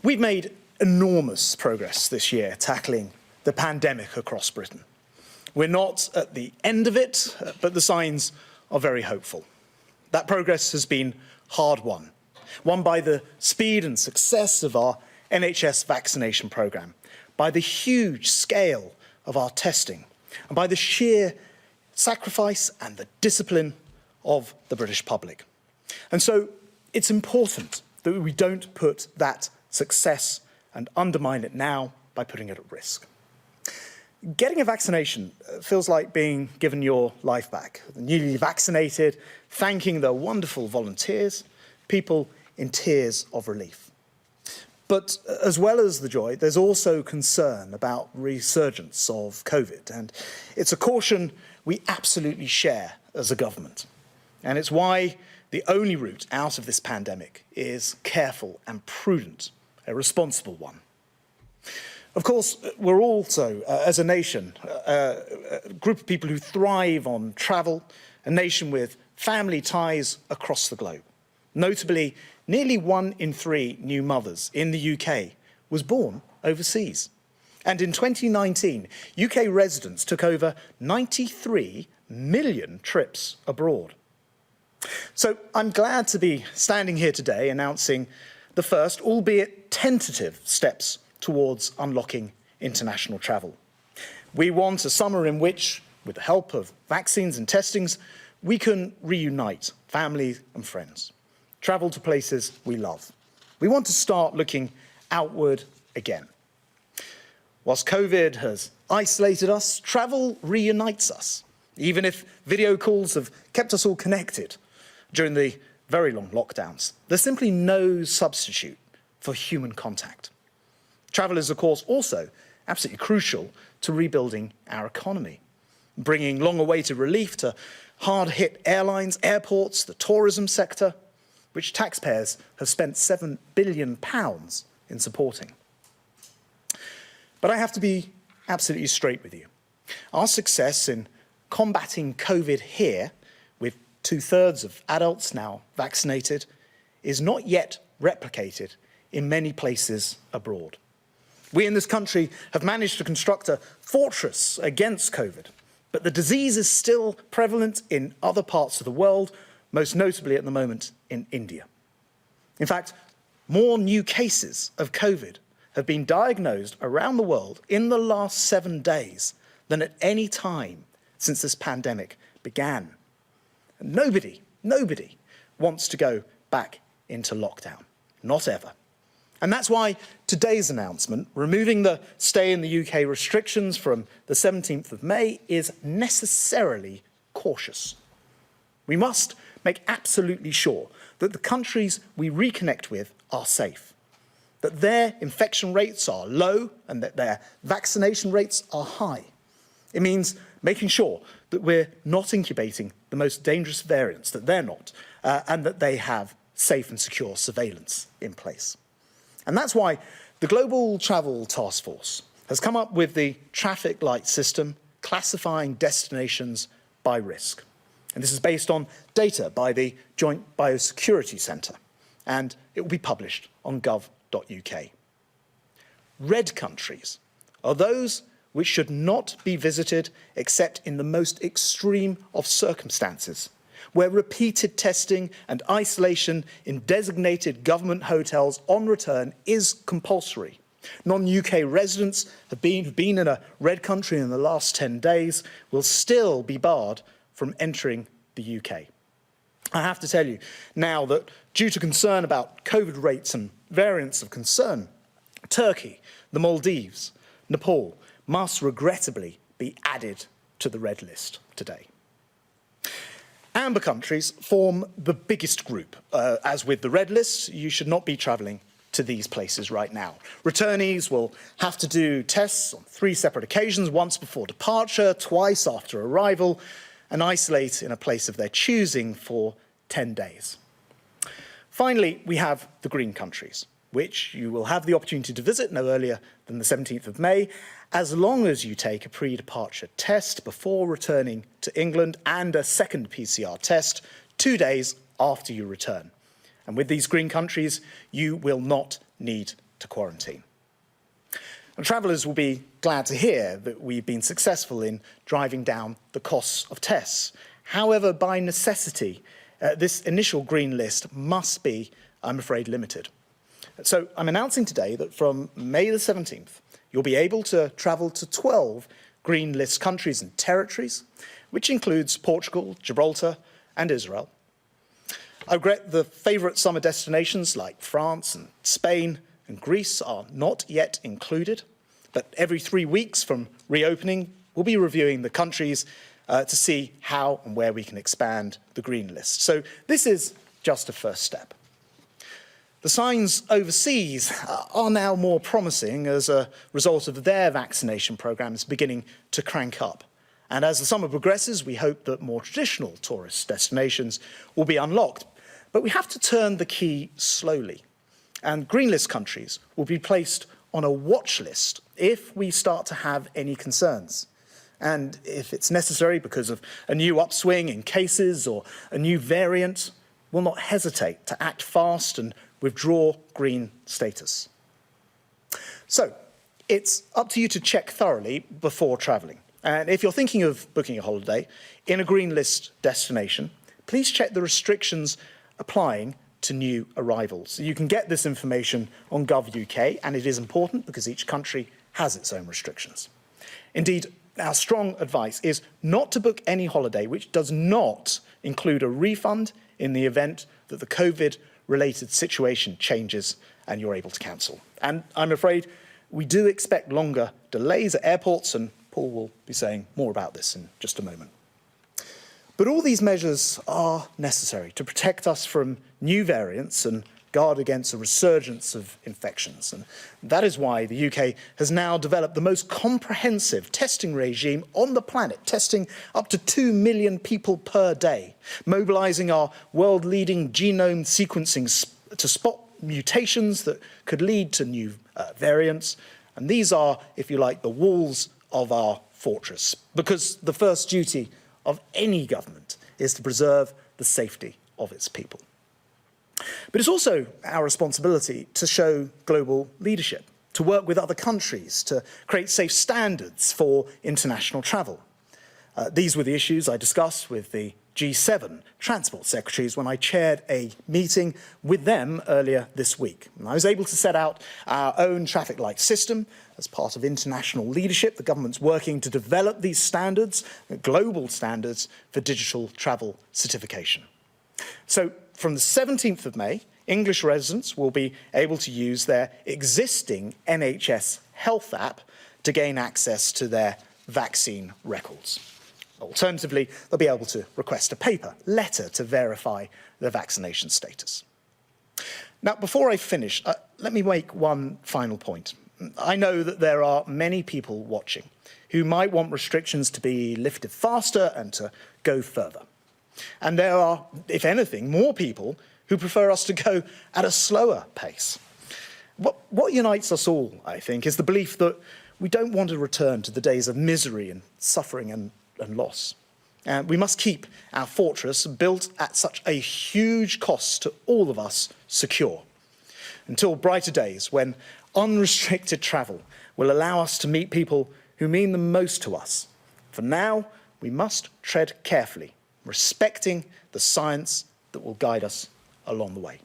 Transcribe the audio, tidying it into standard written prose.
We've made enormous progress this year tackling the pandemic across Britain. We're not at the end of it, but the signs are very hopeful. That progress has been hard won by the speed and success of our NHS vaccination programme, by the huge scale of our testing, and by the sheer sacrifice and the discipline of the British public. And so it's important that we don't put that success and undermine it now by putting it at risk. Getting a vaccination feels like being given your life back. The newly vaccinated, thanking the wonderful volunteers, people in tears of relief. But as well as the joy, there's also concern about resurgence of COVID, and it's a caution we absolutely share as a government. And it's why the only route out of this pandemic is careful and prudent, a responsible one. Of course, we're also, as a nation, a group of people who thrive on travel, a nation with family ties across the globe. Notably, nearly 1 in 3 new mothers in the UK was born overseas. And in 2019, UK residents took over 93 million trips abroad. So I'm glad to be standing here today announcing the first, albeit tentative, steps towards unlocking international travel. We want a summer in which, with the help of vaccines and testings, we can reunite families and friends, travel to places we love. We want to start looking outward again. Whilst COVID has isolated us, travel reunites us, even if video calls have kept us all connected during the very long lockdowns. There's simply no substitute for human contact. Travel is, of course, also absolutely crucial to rebuilding our economy, bringing long-awaited relief to hard-hit airlines, airports, the tourism sector, which taxpayers have spent £7 billion in supporting. But I have to be absolutely straight with you. Our success in combating COVID here, with 2/3 of adults now vaccinated, is not yet replicated in many places abroad. We in this country have managed to construct a fortress against COVID, but the disease is still prevalent in other parts of the world, most notably at the moment in India. In fact, more new cases of COVID have been diagnosed around the world in the last 7 days than at any time since this pandemic began. And nobody wants to go back into lockdown, not ever. And that's why today's announcement, removing the stay in the UK restrictions from the 17th of May, is necessarily cautious. We must make absolutely sure that the countries we reconnect with are safe, that their infection rates are low and that their vaccination rates are high. It means making sure that we're not incubating the most dangerous variants, that they're not, and that they have safe and secure surveillance in place. And that's why the Global Travel Task Force has come up with the traffic light system classifying destinations by risk. And this is based on data by the Joint Biosecurity Centre, and it will be published on gov.uk. Red countries are those which should not be visited except in the most extreme of circumstances, where repeated testing and isolation in designated government hotels on return is compulsory. Non-UK residents who've been in a red country in the last 10 days will still be barred from entering the UK. I have to tell you now that due to concern about COVID rates and variants of concern, Turkey, the Maldives, Nepal must regrettably be added to the red list today. Amber countries form the biggest group. As with the red list, you should not be travelling to these places right now. Returnees will have to do tests on 3 separate occasions, once before departure, twice after arrival, and isolate in a place of their choosing for 10 days. Finally, we have the green countries, which you will have the opportunity to visit no earlier than the 17th of May, as long as you take a pre-departure test before returning to England and a second PCR test 2 days after you return. And with these green countries, you will not need to quarantine. And travellers will be glad to hear that we've been successful in driving down the costs of tests. However, by necessity, this initial green list must be, I'm afraid, limited. So I'm announcing today that from May the 17th, you'll be able to travel to 12 green list countries and territories, which includes Portugal, Gibraltar, and Israel. I regret the favourite summer destinations like France and Spain and Greece are not yet included, but every 3 weeks from reopening, we'll be reviewing the countries to see how and where we can expand the green list. So this is just a first step. The signs overseas are now more promising as a result of their vaccination programmes beginning to crank up. And as the summer progresses, we hope that more traditional tourist destinations will be unlocked. But we have to turn the key slowly. And green list countries will be placed on a watch list if we start to have any concerns. And if it's necessary because of a new upswing in cases or a new variant, we'll not hesitate to act fast and withdraw green status. So it's up to you to check thoroughly before travelling. And if you're thinking of booking a holiday in a green list destination, please check the restrictions applying to new arrivals. You can get this information on Gov.uk, and it is important because each country has its own restrictions. Indeed, our strong advice is not to book any holiday which does not include a refund in the event that the COVID-related situation changes and you're able to cancel. And I'm afraid we do expect longer delays at airports, and Paul will be saying more about this in just a moment. But all these measures are necessary to protect us from new variants and guard against a resurgence of infections. And that is why the UK has now developed the most comprehensive testing regime on the planet, testing up to 2 million people per day, mobilising our world-leading genome sequencing to spot mutations that could lead to new variants. And these are, if you like, the walls of our fortress, because the first duty of any government is to preserve the safety of its people. But it's also our responsibility to show global leadership, to work with other countries, to create safe standards for international travel. These were the issues I discussed with the G7 transport secretaries when I chaired a meeting with them earlier this week. And I was able to set out our own traffic light system. As part of international leadership, the government's working to develop these standards, global standards for digital travel certification. So from the 17th of May, English residents will be able to use their existing NHS Health app to gain access to their vaccine records. Alternatively, they'll be able to request a paper letter to verify their vaccination status. Now, before I finish, let me make one final point. I know that there are many people watching who might want restrictions to be lifted faster and to go further. And there are, if anything, more people who prefer us to go at a slower pace. What unites us all, I think, is the belief that we don't want to return to the days of misery and suffering and loss. We must keep our fortress built at such a huge cost to all of us secure until brighter days when unrestricted travel will allow us to meet people who mean the most to us. For now, we must tread carefully, respecting the science that will guide us along the way.